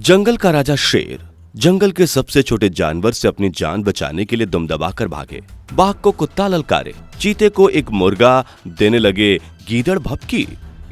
जंगल का राजा शेर जंगल के सबसे छोटे जानवर से अपनी जान बचाने के लिए दम दबाकर भागे। बाघ को कुत्ता ललकारे, चीते को एक मुर्गा देने लगे गीदड़ भभकी।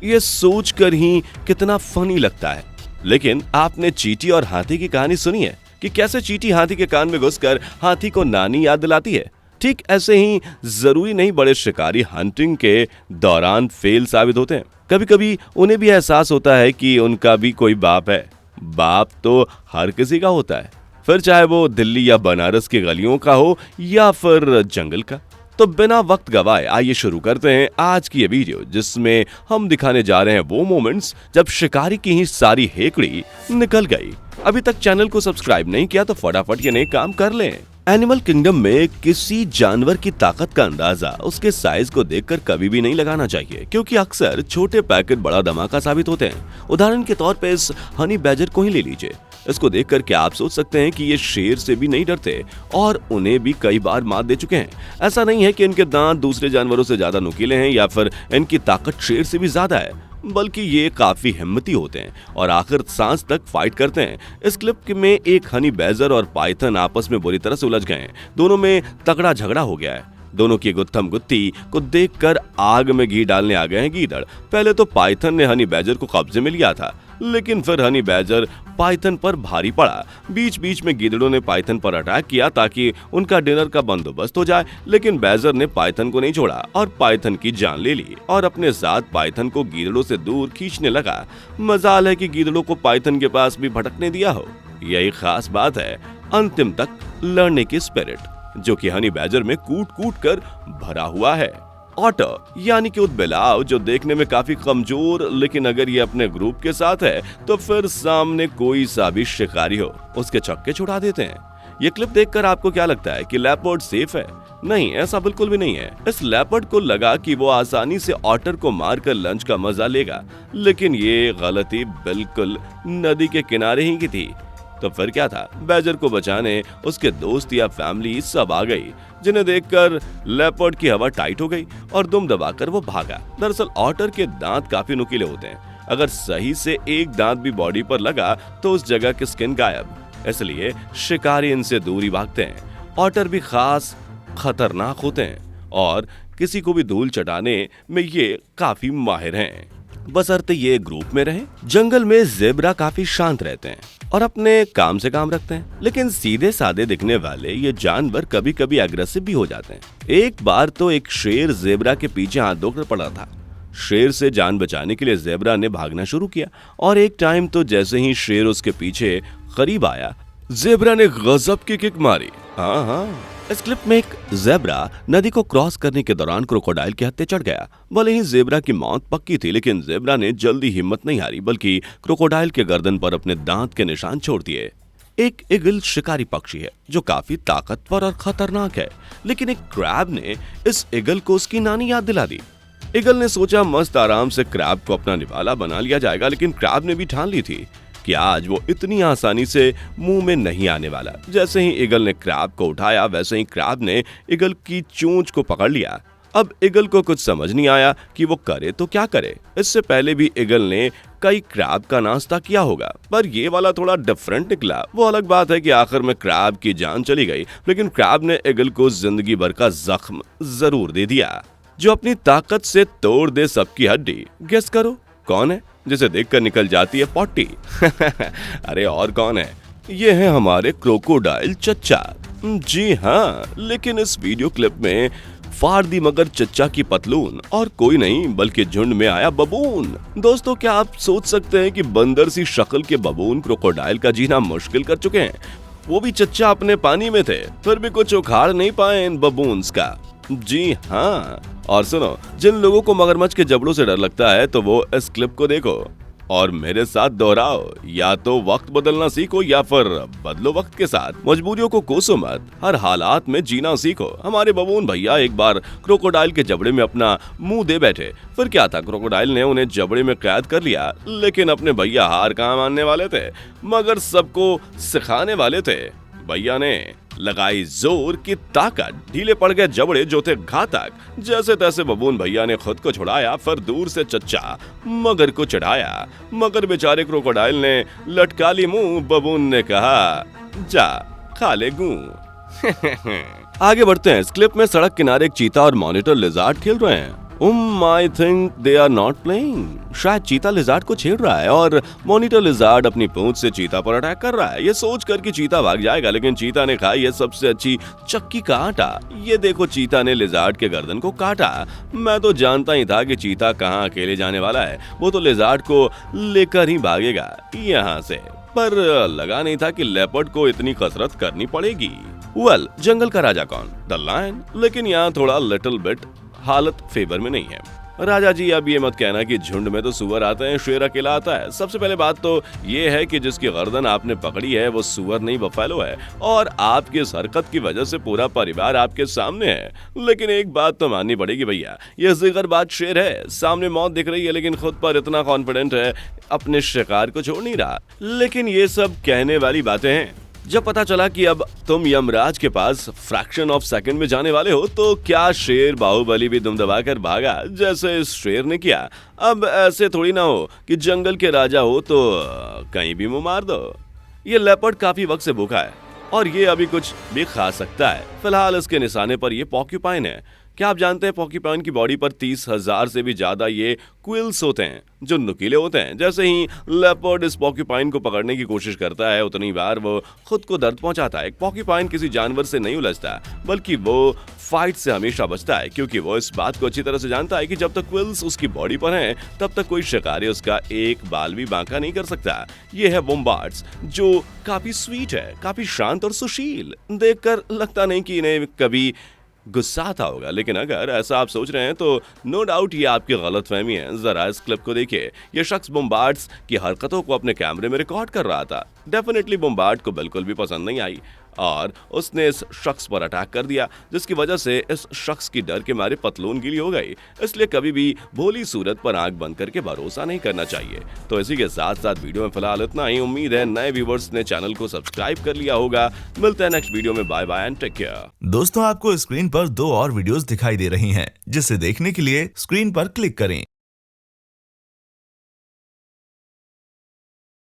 ये सोचकर ही कितना फनी लगता है। लेकिन आपने चींटी और हाथी की कहानी सुनी है कि कैसे चींटी हाथी के कान में घुसकर हाथी को नानी याद दिलाती है? ठीक ऐसे ही जरूरी नहीं बड़े शिकारी हंटिंग के दौरान फेल साबित होते हैं। कभी कभी उन्हें भी एहसास होता है कि उनका भी कोई बाप है। बाप तो हर किसी का होता है, फिर चाहे वो दिल्ली या बनारस की गलियों का हो या फिर जंगल का। तो बिना वक्त गवाए आइए शुरू करते हैं आज की ये वीडियो, जिसमें हम दिखाने जा रहे हैं वो मोमेंट्स जब शिकारी की ही सारी हेकड़ी निकल गई। अभी तक चैनल को सब्सक्राइब नहीं किया तो फटाफट ये नए काम कर लें। एनिमल किंगडम में किसी जानवर की ताकत का अंदाजा उसके साइज को देखकर कभी भी नहीं लगाना चाहिए, क्योंकि अक्सर छोटे पैकेट बड़ा धमाका साबित होते हैं। उदाहरण के तौर पे इस हनी बैजर को ही ले लीजिए। इसको देखकर क्या आप सोच सकते हैं कि ये शेर से भी नहीं डरते और उन्हें भी कई बार मात दे चुके हैं। ऐसा नहीं है कि इनके दांत दूसरे जानवरों से ज्यादा नुकीले हैं या फिर इनकी ताकत शेर से भी ज्यादा है, बल्कि ये काफी हिम्मती होते हैं और आखिर सांस तक फाइट करते हैं। इस क्लिप में एक हनी बैजर और पाइथन आपस में बुरी तरह से उलझ गए हैं। दोनों में तगड़ा झगड़ा हो गया है। दोनों की गुत्थम गुत्ती को देखकर आग में घी डालने आ गए हैं गीदड़। पहले तो पाइथन ने हनी बैजर को कब्जे में लिया था, लेकिन फिर हनी बैजर पाइथन पर भारी पड़ा। बीच बीच में गीदड़ों ने पाइथन पर अटैक किया ताकि उनका डिनर का बंदोबस्त हो जाए, लेकिन बैजर ने पाइथन को नहीं छोड़ा और पाइथन की जान ले ली और अपने साथ पाइथन को गीदड़ों से दूर खींचने लगा। मजाल है कि गीदड़ों को पाइथन के पास भी भटकने दिया हो। यही खास बात है अंतिम तक लड़ने की स्पिरिट, जो कि हनी बैजर में कूट कूट कर भरा हुआ है। ऑटर यानी कि ऊदबिलाव, जो देखने में काफी कमजोर, लेकिन अगर ये अपने ग्रुप के साथ है तो फिर सामने कोई सा भी शिकारी हो उसके छक्के छुड़ा देते हैं। ये क्लिप देखकर आपको क्या लगता है कि लेपर्ड सेफ है? नहीं, ऐसा बिल्कुल भी नहीं है। इस लेपर्ड को लगा कि वो आसानी से ऑटर को मारकर लंच का मजा लेगा, लेकिन ये गलती बिल्कुल नदी के किनारे ही की थी। तो फिर क्या था? बैजर को बचाने उसके दोस्त या फैमिली सब आ गई, जिन्हें देखकर लेपर्ड की हवा टाइट हो गई और दुम दबाकर वो भागा। दरअसल ऑटर के दांत काफी नुकीले होते हैं। अगर सही से एक दांत भी बॉडी पर लगा तो उस जगह की स्किन गायब, इसलिए शिकारी इनसे दूरी भागते हैं। ऑटर भी खास खतरनाक होते हैं और किसी को भी धूल चटाने में ये काफी माहिर हैं, बशर्ते ये ग्रुप में रहे। जंगल में ज़ेब्रा काफी शांत रहते हैं और अपने काम से काम रखते हैं, लेकिन सीधे साधे दिखने वाले ये जानवर कभी कभी एग्रेसिव भी हो जाते हैं। एक बार तो एक शेर ज़ेब्रा के पीछे हाथ धोकर पड़ा था। शेर से जान बचाने के लिए ज़ेब्रा ने भागना शुरू किया और एक टाइम तो जैसे ही शेर उसके पीछे करीब आया, ज़ेब्रा ने गजब की किक मारी। हाँ, इस क्लिप में एक ज़ेब्रा नदी को क्रॉस करने के दौरान क्रोकोडाइल के हत्थे चढ़ गया। भले ही ज़ेब्रा की मौत पक्की थी, लेकिन ज़ेब्रा ने जल्दी हिम्मत नहीं हारी, बल्कि क्रोकोडाइल के गर्दन पर अपने दांत के निशान छोड़ दिए। एक ईगल शिकारी पक्षी है जो काफी ताकतवर और खतरनाक है, लेकिन एक क्रैब ने इस ईगल को उसकी नानी याद दिला दी। ईगल ने सोचा मस्त आराम से क्रैब को अपना निवाला बना लिया जाएगा, लेकिन क्रैब ने भी ठान ली थी कि आज वो इतनी आसानी से मुंह में नहीं आने वाला। जैसे ही ईगल ने क्रैब को उठाया, वैसे ही क्रैब ने ईगल की चोंच को पकड़ लिया। अब ईगल को कुछ समझ नहीं आया कि वो करे तो क्या करे। इससे पहले भी ईगल ने कई क्रैब का नाश्ता किया होगा, पर ये वाला थोड़ा डिफरेंट निकला। वो अलग बात है कि आखिर में क्रैब की जान चली गई, लेकिन क्रैब ने ईगल को जिंदगी भर का जख्म जरूर दे दिया, जो अपनी ताकत से तोड़ दे सबकी हड्डी। गेस करो कौन है जिसे देखकर निकल जाती है पॉटी? अरे और कौन है? ये है हमारे क्रोकोडाइल चच्चा। जी हाँ, लेकिन इस वीडियो क्लिप में फाड़ दी मगर चच्चा की पतलून, और कोई नहीं बल्कि झुंड में आया बबून। दोस्तों, क्या आप सोच सकते हैं कि बंदर सी शक्ल के बबून क्रोकोडाइल का जीना मुश्किल कर चुके हैं? वो भी चच्चा अपने पानी में थे, फिर भी कुछ उखाड़ नहीं पाए इन बबून्स का। जी हाँ, और सुनो, जिन लोगों को मगरमच्छ के जबड़ों से डर लगता है तो वो इस क्लिप को देखो और मेरे साथ दोहराओ। या तो वक्त बदलना सीखो या फिर बदलो वक्त के साथ। मजबूरियों को कोसो मत, हर हालात में जीना सीखो। हमारे बबून भैया एक बार क्रोकोडाइल के जबड़े में अपना मुंह दे बैठे। फिर क्या था, क्रोकोडाइल ने उन्हें जबड़े में कैद कर लिया, लेकिन अपने भैया हार कहाँ मानने वाले थे, मगर सबको सिखाने वाले थे। भैया ने लगाई जोर की ताकत, ढीले पड़ गए जबड़े जो थे घातक। जैसे तैसे बबून भैया ने खुद को छुड़ाया, फिर दूर से चच्चा मगर को चढ़ाया। मगर बेचारे क्रोकोडाइल ने लटका ली मुंह। बबून ने कहा, जा खा ले गूं। आगे बढ़ते हैं। इस क्लिप में सड़क किनारे एक चीता और मॉनिटर लिजार्ड खेल रहे हैं। I think they are not playing। शायद चीता लिजार्ड को छेड़ रहा है और मॉनिटर लिजार्ड अपनी पूंछ से चीता पर अटैक कर रहा है। ये सोच कर कि चीता भाग जाएगा, लेकिन चीता ने कहा, ये सबसे अच्छी चक्की का आटा। ये देखो, चीता ने लिजार्ड के गर्दन को काटा। मैं तो जानता ही था कि चीता कहाँ अकेले जाने वाला है, वो तो लिजार्ड को लेकर ही भागेगा यहाँ से। पर लगा नहीं था कि लेपर्ड को इतनी कसरत करनी पड़ेगी। जंगल का राजा कौन? The lion. लेकिन यहाँ थोड़ा लिटिल बिट हालत फेवर में नहीं है। राजा जी, अब ये मत कहना कि झुंड में तो सुअर आते हैं, शेर अकेला आता है। सबसे पहले बात तो ये है कि जिसकी गर्दन आपने पकड़ी है वो सुअर नहीं, बफेलो है, और आपकी इस हरकत की वजह से पूरा परिवार आपके सामने है। लेकिन एक बात तो माननी पड़ेगी भैया, ये जिगरबाज शेर है। सामने मौत दिख रही है, लेकिन खुद पर इतना कॉन्फिडेंट है, अपने शिकार को छोड़ नहीं रहा। लेकिन ये सब कहने वाली बातें हैं। जब पता चला कि अब तुम यमराज के पास फ्रैक्शन ऑफ सेकंड में जाने वाले हो, तो क्या शेर बाहुबली भी दुम दबाकर भागा जैसे इस शेर ने किया? अब ऐसे थोड़ी ना हो कि जंगल के राजा हो तो कहीं भी मुंह मार दो। ये लेपर्ड काफी वक्त से भूखा है और ये अभी कुछ भी खा सकता है। फिलहाल इसके निशाने पर ये पॉर्क्यूपाइन है। क्या आप जानते हैं पॉर्क्यूपाइन की बॉडी पर 30,000 से भी ज्यादा ये क्विल्स होते हैं जो नुकीले होते हैं। जैसे ही लेपर्ड इस पॉर्क्यूपाइन को पकड़ने की कोशिश करता है, उतनी बार वो खुद को दर्द पहुंचाता है। पॉर्क्यूपाइन किसी जानवर से नहीं उलझता, बल्कि वो फाइट से हमेशा बचता है, क्योंकि वो इस बात को अच्छी तरह से जानता है कि जब तक क्विल्स उसकी बॉडी पर हैं, तब तक कोई शिकारी उसका एक बाल भी बांका नहीं कर सकता। ये है वोम्बार्ड्स, जो काफी स्वीट है, काफी शांत और सुशील। देखकर लगता नहीं कि इन्हें कभी गुस्सा आता होगा, लेकिन अगर ऐसा आप सोच रहे हैं तो नो डाउट ये आपकी गलतफहमी है। जरा इस क्लिप को देखिए। ये शख्स वोम्बार्ड्स की हरकतों को अपने कैमरे में रिकॉर्ड कर रहा था। डेफिनेटली वोम्बार्ड को बिल्कुल भी पसंद नहीं आई और उसने इस शख्स पर अटैक कर दिया, जिसकी वजह से इस शख्स की डर के मारे पतलून गीली हो गई। इसलिए कभी भी भोली सूरत पर आंख बंद करके भरोसा नहीं करना चाहिए। तो इसी के साथ साथ वीडियो में फिलहाल इतना ही। उम्मीद है नए व्यूवर्स ने चैनल को सब्सक्राइब कर लिया होगा। मिलते हैं नेक्स्ट वीडियो में। Bye bye and take care. दोस्तों, आपको स्क्रीन पर 2 और वीडियोस दिखाई दे रही हैं, जिसे देखने के लिए स्क्रीन पर क्लिक करें।